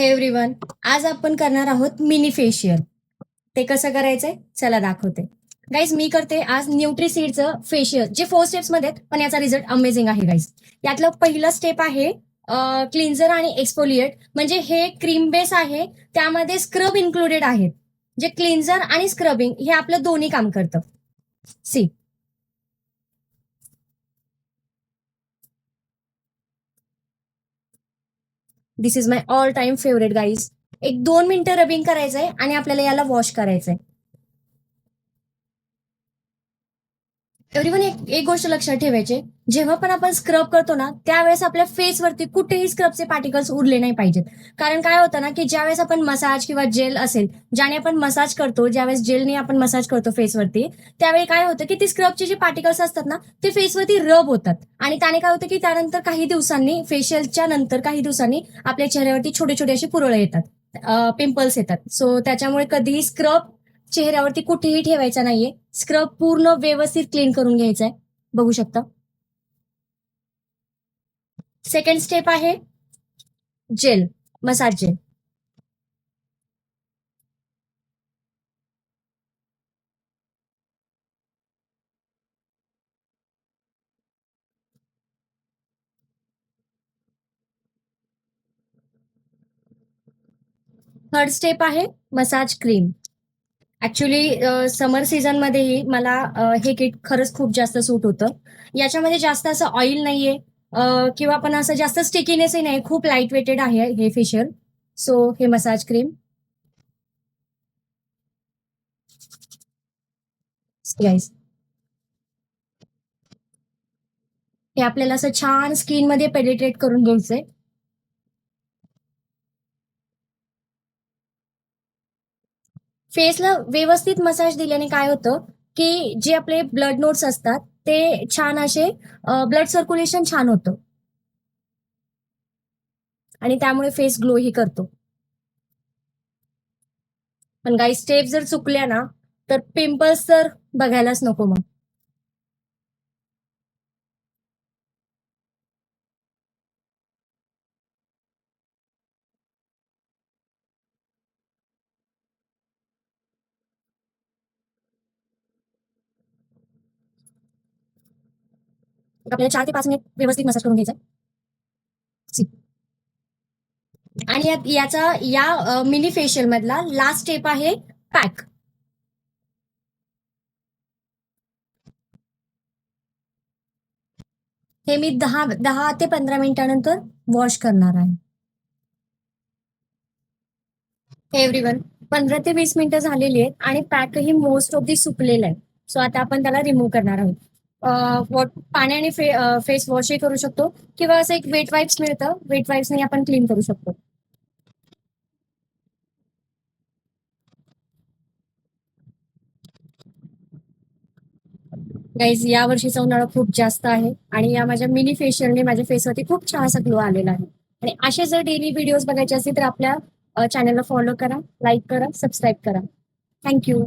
हे एव्हरीवन, आज आपण करणार आहोत मिनी फेशियल. ते कसं करायचंय चला दाखवते. गाईज मी करते आज न्यूट्रीसीडचं फेशियल, जे 4 स्टेप्स मध्ये आहेत, पण याचा रिझल्ट अमेझिंग आहे गाईज. यातलं पहिलं स्टेप आहे क्लिन्झर आणि एक्सफोलिएट. म्हणजे हे क्रीम बेस आहे, त्यामध्ये स्क्रब इन्क्लुडेड आहेत. जे क्लिन्झर आणि स्क्रबिंग हे आपलं दोन्ही काम करतं. See, this is my all time favourite guys. एक 2 मिनिटं रबिंग करायचंय आणि आपल्याला याला वॉश करायचंय. एव्हरीवन, एक गोष्ट लक्षात ठेवायची, जेव्हा पण आपण स्क्रब करतो ना त्यावेळेस आपल्या फेसवरती कुठेही स्क्रबचे पार्टिकल्स उरले नाही पाहिजेत. कारण काय होतं ना की ज्यावेळेस आपण मसाज किंवा जेल असेल ज्याने आपण मसाज करतो, ज्यावेळेस जेलने आपण मसाज करतो फेसवरती, त्यावेळी काय होतं की ती स्क्रबचे जे पार्टिकल्स असतात ना ते फेसवरती रब होतात. आणि त्याने काय होतं की त्यानंतर काही दिवसांनी, फेशियलच्या नंतर काही दिवसांनी आपल्या चेहऱ्यावरती छोटे छोटे असे पुरळ येतात, पिंपल्स येतात. सो त्याच्यामुळे कधीही स्क्रब चेहऱ्यावरती कुठेही ठेवायचा नाहीये. स्क्रब पूर्ण व्यवस्थित क्लीन करून घ्यायचा आहे. बघू शकता. सेकंड स्टेप आहे gel, massage gel. Third step आहे massage cream. Actually summer season मध्येही मला हे किट खरंच खूप जास्त सूट होतं. याच्यामध्ये जास्त असं ऑइल नाहीये, किंवा पण असं जास्त स्टिकीनेसही नाही, खूप लाईट वेटेड आहे हे फेशियल. सो हे मसाज क्रीम गाईज, हे आपल्याला असं छान स्किन मध्ये पेनिट्रेट करून घ्यायचंय. फेसला व्यवस्थित मसाज दिल्याने काय होतं की जे आपले ब्लड नोट्स असतात ते छान असे, ब्लड सर्क्युलेशन छान होतं आणि त्यामुळे फेस ग्लोही करतो. पण काही स्टेप जर चुकल्या ना तर पिंपल्स तर बघायलाच नको. मग आपल्याला 4 ते 5 मिनिट व्यवस्थित मसाज करून घ्यायचा. आणि याचा या मिनी फेशियल मधला लास्ट स्टेप आहे पॅक. हे मी 10 ते 15 मिनिटानंतर वॉश करणार आहे. एव्हरीवन, 15 ते 20 मिनिटं झालेली आहेत आणि पॅकही मोस्ट ऑफ दी सुकलेलं आहे. सो आता आपण त्याला रिमूव्ह करणार आहोत. पाण्याने फेस वॉशही करू शकतो किंवा असं एक वेट वाईप्स मिळतं, वेट वाईप्सने आपण क्लीन करू शकतो. गाईज, या वर्षीचा उन्हाळा खूप जास्त आहे आणि या माझ्या मिनी फेशियलने माझ्या फेसवरती खूप छान असा ग्लो आलेला आहे. आणि असे जर डेली व्हिडिओज बघायचे असतील तर आपल्या चॅनलला फॉलो करा, लाईक करा, सबस्क्राईब करा. थँक्यू.